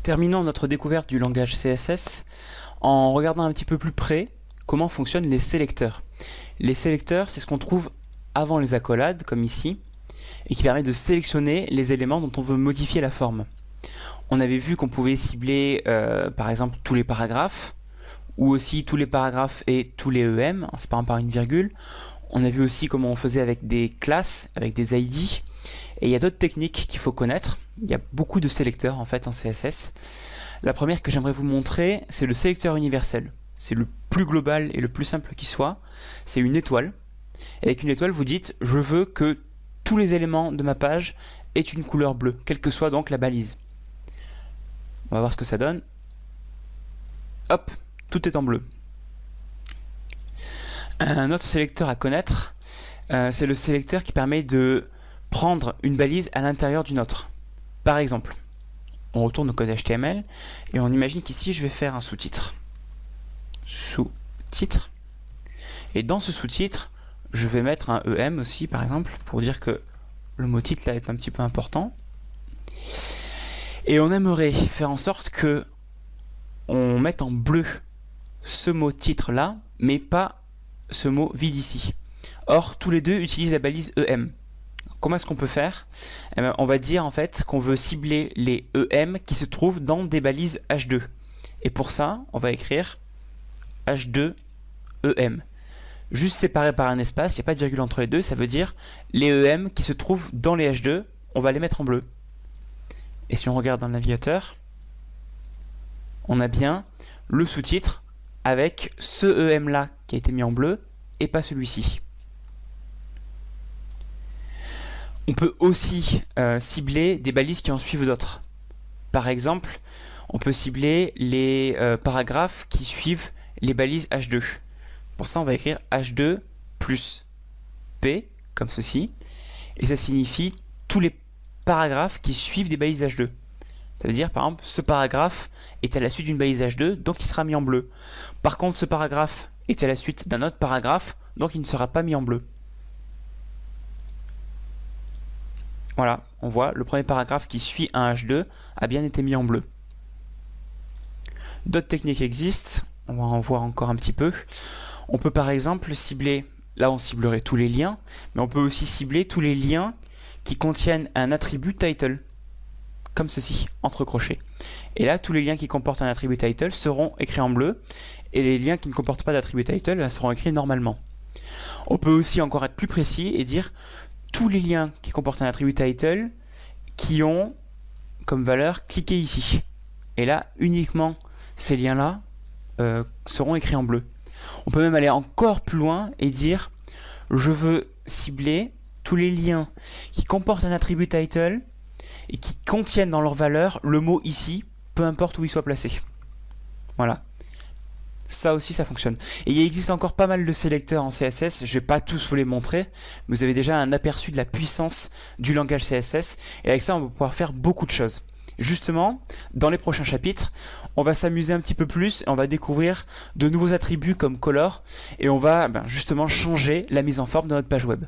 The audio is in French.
Terminons notre découverte du langage CSS en regardant un petit peu plus près comment fonctionnent les sélecteurs. Les sélecteurs, c'est ce qu'on trouve avant les accolades, comme ici, et qui permet de sélectionner les éléments dont on veut modifier la forme. On avait vu qu'on pouvait cibler par exemple tous les paragraphes, ou aussi tous les paragraphes et tous les EM, en séparant par une virgule. On a vu aussi comment on faisait avec des classes, avec des ID, et il y a d'autres techniques qu'il faut connaître. Il y a beaucoup de sélecteurs en fait en CSS. La première que j'aimerais vous montrer, c'est le sélecteur universel. C'est le plus global et le plus simple qui soit. C'est une étoile. Et avec une étoile, vous dites, je veux que tous les éléments de ma page aient une couleur bleue, quelle que soit donc la balise. On va voir ce que ça donne. Hop, tout est en bleu. Un autre sélecteur à connaître, c'est le sélecteur qui permet de prendre une balise à l'intérieur d'une autre. Par exemple, on retourne au code HTML et on imagine qu'ici je vais faire un sous-titre. Sous-titre. Et dans ce sous-titre, je vais mettre un EM aussi par exemple pour dire que le mot titre là est un petit peu important. Et on aimerait faire en sorte que on mette en bleu ce mot titre là, mais pas ce mot vide ici. Or, tous les deux utilisent la balise EM. Comment est-ce qu'on peut faire? Eh bien, on va dire en fait qu'on veut cibler les EM qui se trouvent dans des balises H2. Et pour ça, on va écrire H2 EM. Juste séparé par un espace, il n'y a pas de virgule entre les deux, ça veut dire les EM qui se trouvent dans les H2, on va les mettre en bleu. Et si on regarde dans le navigateur, on a bien le sous-titre avec ce EM là qui a été mis en bleu et pas celui-ci. On peut aussi cibler des balises qui en suivent d'autres. Par exemple, on peut cibler les paragraphes qui suivent les balises H2. Pour ça, on va écrire H2 plus P, comme ceci. Et ça signifie tous les paragraphes qui suivent des balises H2. Ça veut dire, par exemple, ce paragraphe est à la suite d'une balise H2, donc il sera mis en bleu. Par contre, ce paragraphe est à la suite d'un autre paragraphe, donc il ne sera pas mis en bleu. Voilà, on voit, le premier paragraphe qui suit un H2 a bien été mis en bleu. D'autres techniques existent, on va en voir encore un petit peu. On peut par exemple cibler, là on ciblerait tous les liens, mais on peut aussi cibler tous les liens qui contiennent un attribut title, comme ceci, entre crochets. Et là, tous les liens qui comportent un attribut title seront écrits en bleu, et les liens qui ne comportent pas d'attribut title seront écrits normalement. On peut aussi encore être plus précis et dire tous les liens qui comportent un attribut title qui ont comme valeur cliquez ici. Et là, uniquement ces liens-là seront écrits en bleu. On peut même aller encore plus loin et dire je veux cibler tous les liens qui comportent un attribut title et qui contiennent dans leur valeur le mot ici, peu importe où il soit placé. Voilà. Ça aussi, ça fonctionne. Et il existe encore pas mal de sélecteurs en CSS, je ne vais pas tous vous les montrer, mais vous avez déjà un aperçu de la puissance du langage CSS, et avec ça, on va pouvoir faire beaucoup de choses. Justement, dans les prochains chapitres, on va s'amuser un petit peu plus, et on va découvrir de nouveaux attributs comme color, et on va justement changer la mise en forme de notre page web.